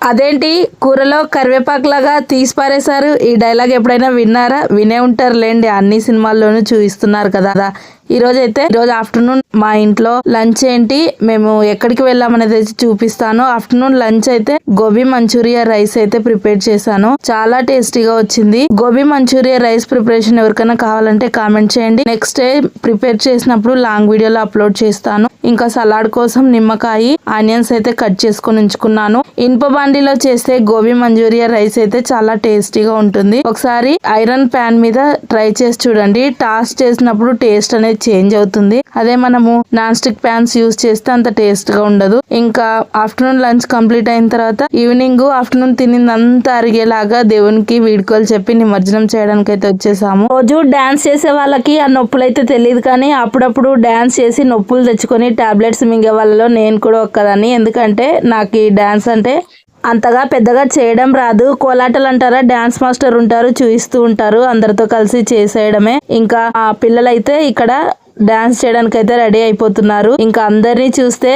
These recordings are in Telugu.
అదేంటి కూరలో కరివేపాకు లాగా తీసి పారేశారు? ఈ డైలాగ్ ఎప్పుడైనా విన్నారా? వినే ఉంటారులేండి, అన్ని సినిమాల్లోనూ చూపిస్తున్నారు కదా. ఈ రోజు ఆఫ్టర్నూన్ మా ఇంట్లో లంచ్ ఏంటి, మేము ఎక్కడికి వెళ్ళామనేది అయితే చూపిస్తాను. ఆఫ్టర్నూన్ లంచ్ అయితే గోబీ మంచూరియా రైస్ అయితే ప్రిపేర్ చేశాను. చాలా టేస్టీగా వచ్చింది. గోబీ మంచూరియా రైస్ ప్రిపరేషన్ ఎవరికైనా కావాలంటే కామెంట్ చేయండి. నెక్స్ట్ డే ప్రిపేర్ చేసినప్పుడు లాంగ్ వీడియోలో అప్లోడ్ చేస్తాను. ఇంకా సలాడ్ కోసం నిమ్మకాయ, ఆనియన్స్ అయితే కట్ చేసుకుని ఉంచుకున్నాను. ఇనుప బాండీలో చేస్తే గోబీ మంచూరియా రైస్ అయితే చాలా టేస్టీగా ఉంటుంది. ఒకసారి ఐరన్ ప్యాన్ మీద ట్రై చేసి చూడండి. టాస్ చేసినప్పుడు టేస్ట్ అనేది చేంజ్ అవుతుంది. అదే మనము నాన్ స్టిక్ ప్యాన్స్ యూజ్ చేస్తే అంత టేస్ట్ గా ఉండదు. ఇంకా ఆఫ్టర్నూన్ లంచ్ కంప్లీట్ అయిన తర్వాత ఈవినింగ్ ఆఫ్టర్నూన్ తినిందంతా అరిగేలాగా దేవునికి వీడ్కోలు చెప్పి నిమజ్జనం చేయడానికి అయితే వచ్చేసాము. రోజు డాన్స్ చేసే వాళ్ళకి ఆ నొప్పులు అయితే తెలియదు, కానీ అప్పుడప్పుడు డాన్స్ చేసి నొప్పులు తెచ్చుకొని టాబ్లెట్స్ మింగే వాళ్ళలో నేను కూడా ఒక్కదాన్ని. ఎందుకంటే నాకు ఈ డాన్స్ అంటే అంతగా పెద్దగా చేయడం రాదు. కోలాటలు అంటారా, డాన్స్ మాస్టర్ ఉంటారు, చూపిస్తూ ఉంటారు, అందరితో కలిసి చేసేయడమే. ఇంకా ఆ పిల్లలైతే ఇక్కడ డాన్స్ చేయడానికి అయితే రెడీ అయిపోతున్నారు. ఇంకా అందరినీ చూస్తే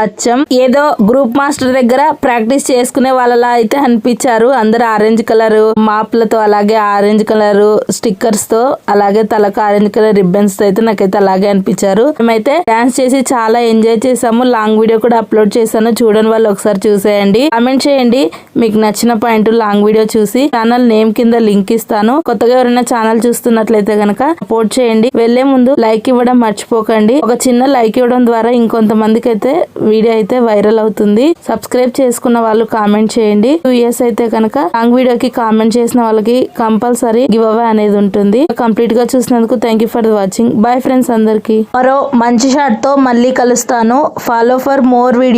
అచ్చం ఏదో గ్రూప్ మాస్టర్ దగ్గర ప్రాక్టీస్ చేసుకునే వాళ్ళలా అయితే అనిపించారు. అందరు ఆరెంజ్ కలర్ మాప్లతో, అలాగే ఆరెంజ్ కలర్ స్టిక్కర్స్ తో, అలాగే తలకు ఆరెంజ్ కలర్ రిబ్బన్స్ తో అయితే నాకైతే అలాగే అనిపించారు. మేమైతే డాన్స్ చేసి చాలా ఎంజాయ్ చేసాము. లాంగ్ వీడియో కూడా అప్లోడ్ చేశాను, చూడని వాళ్ళు ఒకసారి చూసేయండి. కామెంట్ చేయండి మీకు నచ్చిన పాయింట్ లాంగ్ వీడియో చూసి. ఛానల్ నేమ్ కింద లింక్ ఇస్తాను. కొత్తగా ఎవరైనా ఛానల్ చూస్తున్నట్లయితే గనక సపోర్ట్ చేయండి. వెళ్లే ముందు లైక్ ఇవ్వడం మర్చిపోకండి. ఒక చిన్న లైక్ ఇవ్వడం ద్వారా ఇంకొంతమందికి అయితే వీడియో అయితే వైరల్ అవుతుంది. సబ్స్క్రైబ్ చేసుకున్న వాళ్ళు కామెంట్ చేయండి. 2 years అయితే కనుక లాంగ్ వీడియోకి కామెంట్ చేసిన వాళ్ళకి కంపల్సరీ గివ్ అవే అనేది ఉంటుంది. కంప్లీట్ గా చూసినందుకు thank you for watching. Bye friends అందరికి. మరో మంచి షాట్ తో మళ్ళీ కలుస్తాను. Follow for more video.